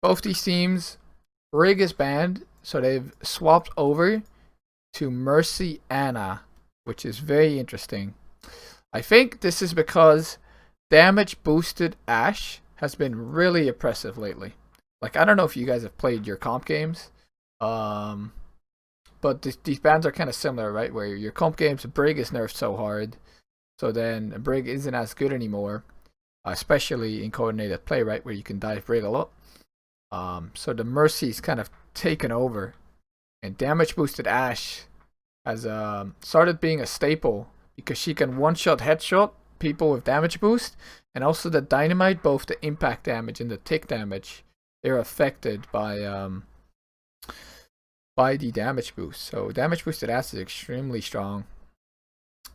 Both these teams, Brig is banned, so they've swapped over to Mercy Anna, which is very interesting. I think this is because damage boosted Ashe has been really oppressive lately. Like, I don't know if you guys have played your comp games, but these bans are kind of similar, right? Where your comp games, Brig is nerfed so hard, so then Brig isn't as good anymore, especially in coordinated play, right? Where you can dive Brig a lot. So the Mercy's kind of taken over, and damage boosted Ashe has started being a staple because she can one-shot headshot people with damage boost, and also the dynamite, both the impact damage and the tick damage, they're affected by the damage boost. So damage boosted Ashe is extremely strong.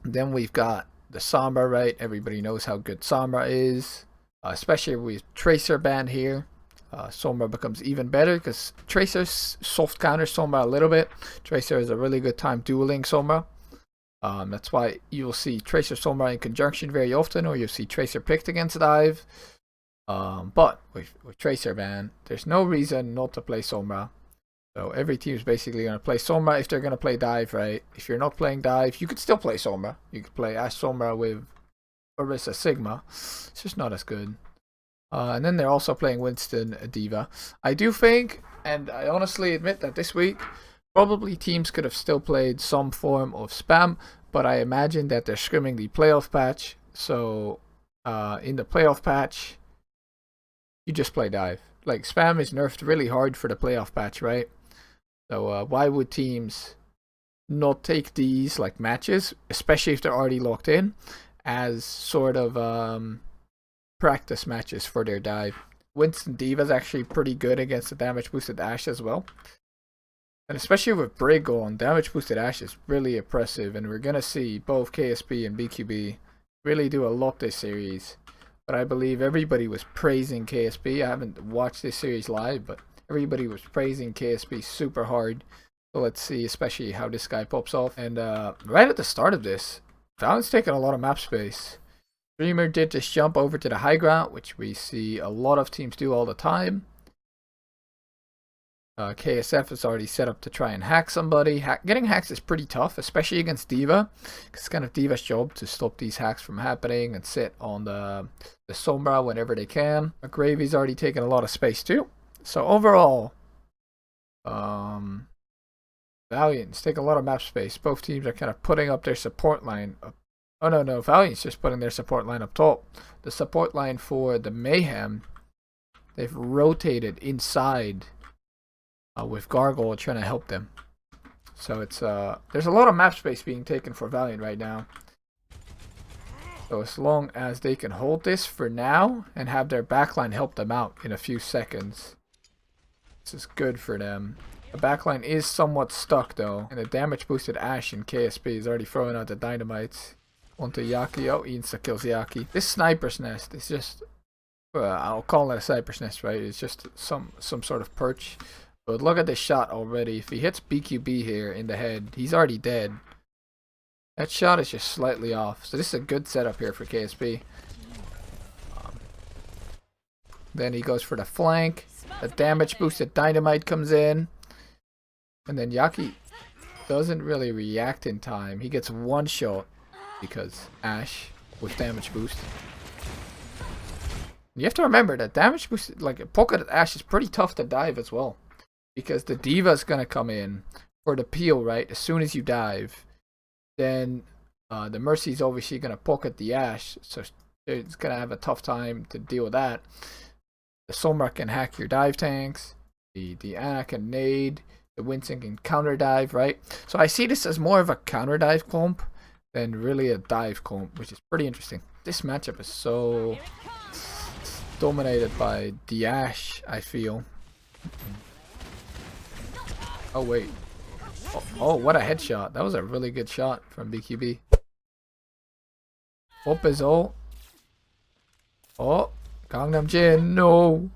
And then we've got the Sombra, right? Everybody knows how good Sombra is, especially with Tracer banned here. Sombra becomes even better because Tracer's soft counter Sombra a little bit. Tracer has a really good time dueling Sombra. That's why you'll see Tracer Sombra in conjunction very often, or you'll see Tracer picked against dive. But with Tracer ban, there's no reason not to play Sombra. So every team is basically going to play Sombra if they're going to play dive, right? If you're not playing dive, you could still play Sombra. You could play Ashe Sombra with Orisa Sigma. It's just not as good. And then they're also playing Winston D.Va. I do think, and I honestly admit that this week, probably teams could have still played some form of spam, but I imagine that they're scrimming the playoff patch. So in the playoff patch, you just play dive. Like, spam is nerfed really hard for the playoff patch, right? So why would teams not take these like matches, especially if they're already locked in, as sort of practice matches for their dive? Winston D.Va is actually pretty good against the damage boosted Ashe as well. And especially with Brig on, damage boosted Ashe is really oppressive, and we're going to see both KSP and BQB really do a lot this series. But I believe everybody was praising KSP. I haven't watched this series live, but everybody was praising KSP super hard. So let's see especially how this guy pops off. And right at the start of this, Valiant's taking a lot of map space. Dreamer did just jump over to the high ground, which we see a lot of teams do all the time. KSF is already set up to try and hack somebody. Getting hacks is pretty tough, especially against D.Va, because it's kind of D.Va's job to stop these hacks from happening and sit on the Sombra whenever they can. Gravy's already taken a lot of space too. So overall, Valiant's taking a lot of map space. Both teams are kind of putting up their support line. Oh no, Valiant's just putting their support line up top. The support line for the Mayhem, they've rotated inside with Gargoyle trying to help them. So it's there's a lot of map space being taken for Valiant right now. So as long as they can hold this for now and have their backline help them out in a few seconds, this is good for them. The backline is somewhat stuck though, and the damage boosted Ashe in KSP is already throwing out the dynamites onto Yaki. Oh, he insta kills Yaki. This sniper's nest is just, I'll call it a sniper's nest, right? It's just some sort of perch. But look at this shot already. If he hits BQB here in the head, he's already dead. That shot is just slightly off. So this is a good setup here for KSP. Then he goes for the flank. The damage boosted dynamite comes in. And then Yaki doesn't really react in time. He gets one shot because Ashe with damage boost. You have to remember that damage boost, like a pocketed Ashe, is pretty tough to dive as well. Because the D.Va is going to come in for the peel, right? As soon as you dive. Then the Mercy is obviously going to pocket the Ashe. So it's going to have a tough time to deal with that. The Sombra can hack your dive tanks. The Ana can nade. The Winston can counter dive, right? So I see this as more of a counter dive comp than really a dive comp, which is pretty interesting. This matchup is so dominated by the Ashe, I feel. Oh wait. Oh, what a headshot. That was a really good shot from BQB. Up his ult. Oh, Gangnam Jin, no.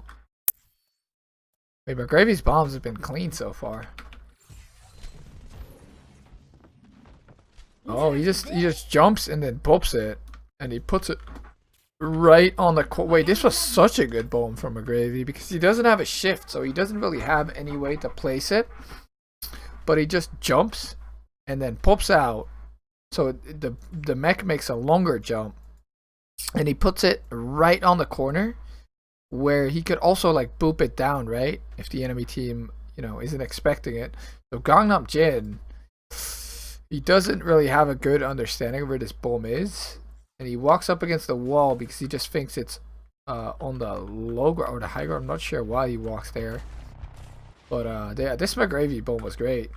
Wait, but Gravy's bombs have been clean so far. Oh, he just jumps and then pops it. And he puts it right on the wait, this was such a good bomb from McGravy because he doesn't have a shift, so he doesn't really have any way to place it, but he just jumps and then pops out, so the mech makes a longer jump, and he puts it right on the corner where he could also like boop it down, right, if the enemy team, you know, isn't expecting it. So Gangnam Jin, he doesn't really have a good understanding of where this bomb is, and he walks up against the wall because he just thinks it's on the low ground or the high ground. I'm not sure why he walks there, but yeah, this McGravy bomb was great.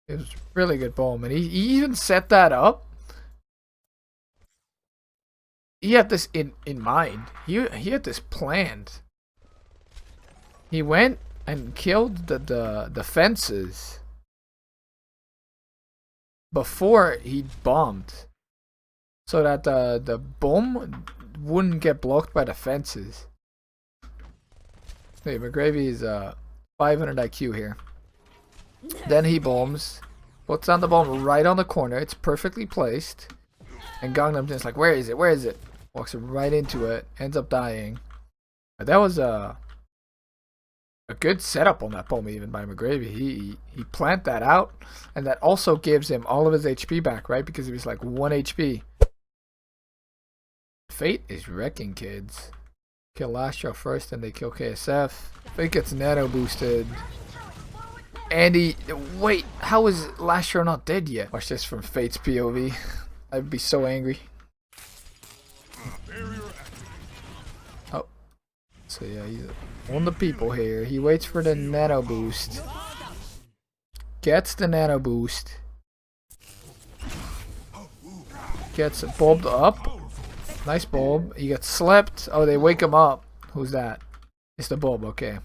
It was a really good bomb, and he even set that up. He had this in mind. He had this planned. He went and killed the fences before he bombed, so that the bomb wouldn't get blocked by the fences. Hey, McGravy is 500 IQ here. Then he bombs, puts down the bomb right on the corner. It's perfectly placed, and Gangnam Jin's like, "Where is it? Where is it?" Walks right into it, ends up dying. But that was a good setup on that bomb even by McGravy. He planned that out, and that also gives him all of his HP back, right? Because he was like 1 HP. Fate is wrecking kids. Kill Lastro first, then they kill KSF. Fate gets nano boosted. And he... Wait, how is Lastro not dead yet? Watch this from Fate's POV. I'd be so angry. Oh. So yeah, he's on the people here. He waits for the nano boost. Gets the nano boost. Gets bobbed up. Nice bulb. He gets slept. Oh, they wake him up. Who's that? It's the bulb, okay.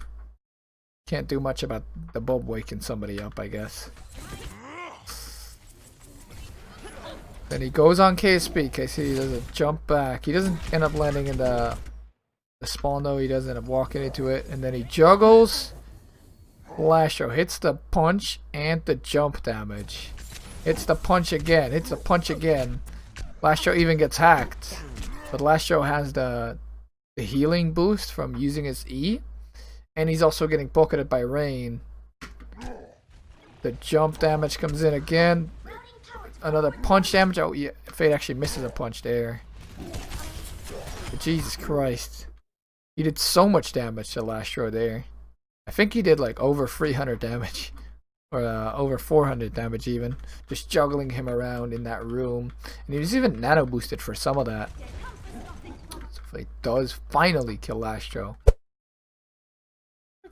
Can't do much about the bulb waking somebody up, I guess. Then he goes on KSP. KSP doesn't jump back. He doesn't end up landing in the spawn though. He does end up walking into it. And then he juggles. Lastro hits the punch and the jump damage. Hits the punch again. Hits the punch again. Lastro even gets hacked. But Lastro has the healing boost from using his E. And he's also getting pocketed by Rain. The jump damage comes in again. Another punch damage. Oh, yeah. Fate actually misses a punch there. But Jesus Christ. He did so much damage to Lastro there. I think he did like over 300 damage. Or over 400 damage even. Just juggling him around in that room. And he was even nano boosted for some of that. So Fate does finally kill Lastro.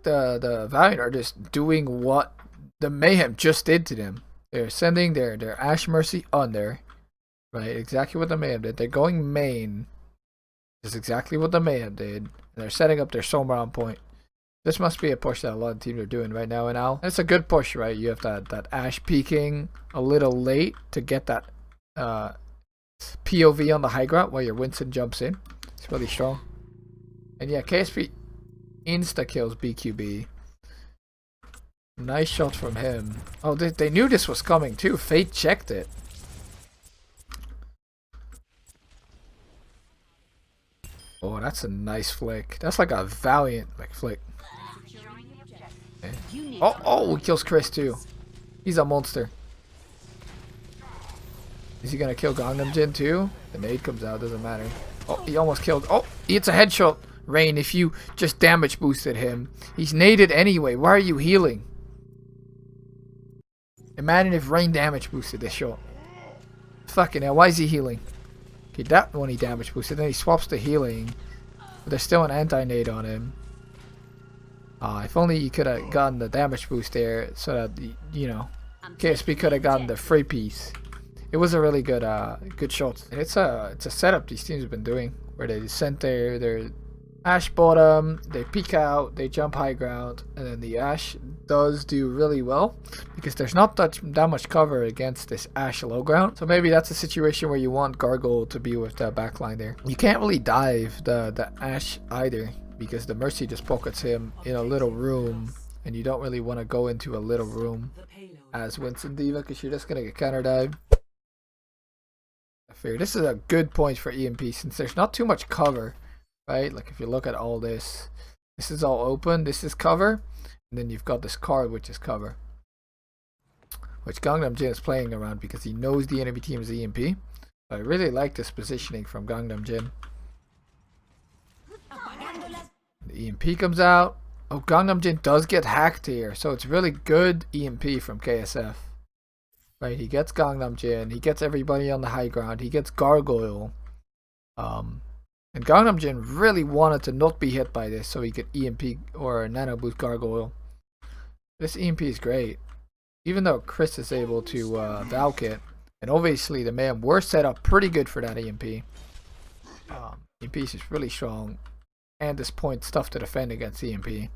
The Valiant are just doing what the Mayhem just did to them. They're sending their Ash Mercy under. Right, exactly what the Mayhem did. They're going main. That's exactly what the Mayhem did. And they're setting up their Sombra on point. This must be a push that a lot of teams are doing right now. And now it's a good push, right? You have that Ash peeking a little late to get that POV on the high ground while your Winston jumps in. It's really strong. And yeah, KSP insta kills BQB. Nice shot from him. Oh, they knew this was coming too. Fate checked it. Oh, that's a nice flick. That's like a Valiant like flick. Okay. Oh, he kills Chris too. He's a monster. Is he gonna kill Gangnam Jin too? The nade comes out, doesn't matter. Oh, he almost killed. Oh, it's a headshot. Rain, if you just damage boosted him. He's naded anyway. Why are you healing? Imagine if Rain damage boosted this shot. Fucking hell, why is he healing? Okay, that one he damage boosted. Then he swaps to healing. But there's still an anti-nade on him. If only you could have gotten the damage boost there so that, you know, KSP could have gotten the free piece. It was a really good good shot. And it's a setup these teams have been doing where they sent their Ash bottom, they peek out, they jump high ground, and then the Ash does do really well because there's not that much cover against this Ash low ground. So maybe that's a situation where you want Gargoyle to be with the backline there. You can't really dive the Ash either because the Mercy just pockets him in a little room, and you don't really want to go into a little room as Winston Diva because you're just going to get counter dived. figure this is a good point for EMP since there's not too much cover, right? Like if you look at all this, this is all open, this is cover, and then you've got this card which is cover, which Gangnam Jin is playing around because he knows the enemy team is EMP. But I really like this positioning from Gangnam Jin. The EMP comes out. Oh, Gangnam Jin does get hacked here, so it's really good EMP from KSF. Right, he gets Gangnam Jin, he gets everybody on the high ground, he gets Gargoyle. And Gangnam Jin really wanted to not be hit by this so he could EMP or Nano Boost Gargoyle. This EMP is great. Even though Chris is able to Valkit, and obviously the Mayhem were set up pretty good for that EMP. EMP is just really strong. And this point's tough to defend against EMP.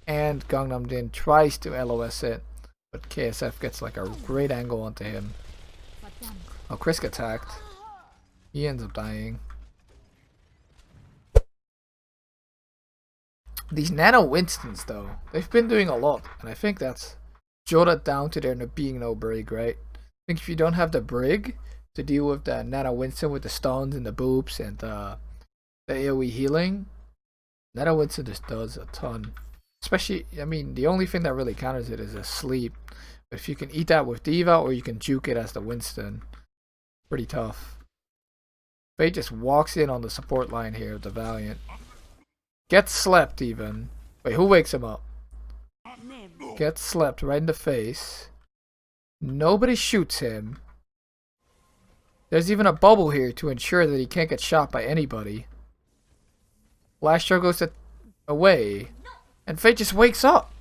And Gangnam Jin tries to LOS it, but KSF gets like a great angle onto him. Oh, Chris gets hacked. He ends up dying. These Nano Winstons though, they've been doing a lot, and I think that's jotted down to there being no brig, right? I think if you don't have the brig to deal with the Nano Winston with the stuns and the boops and the AoE healing, Nano Winston just does a ton. Especially, I mean, the only thing that really counters it is a sleep. But if you can eat that with Diva or you can juke it as the Winston, pretty tough. Fate just walks in on the support line here with the Valiant. Gets slept even. Wait, who wakes him up? Gets slept right in the face. Nobody shoots him. There's even a bubble here to ensure that he can't get shot by anybody. Lastro goes away. And Fate just wakes up.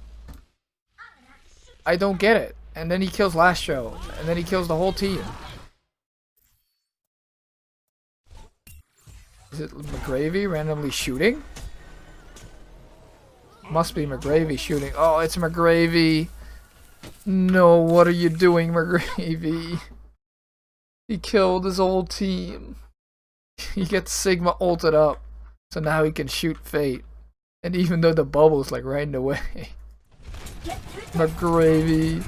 I don't get it. And then he kills Lastro. And then he kills the whole team. Is it McGravy randomly shooting? Must be McGravy shooting. Oh, it's McGravy. No, what are you doing, McGravy? He killed his whole team. He gets Sigma ulted up. So now he can shoot Fate. And even though the bubble's like right in the way. McGravy.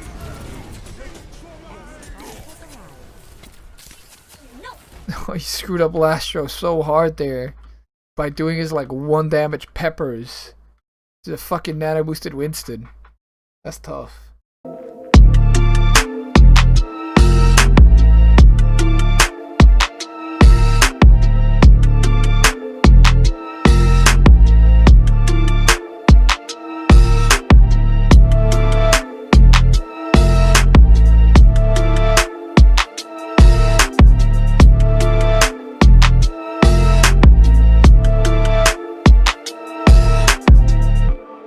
Oh, he screwed up Lastro so hard there. By doing his like 1 damage peppers. To the fucking nano boosted Winston. That's tough.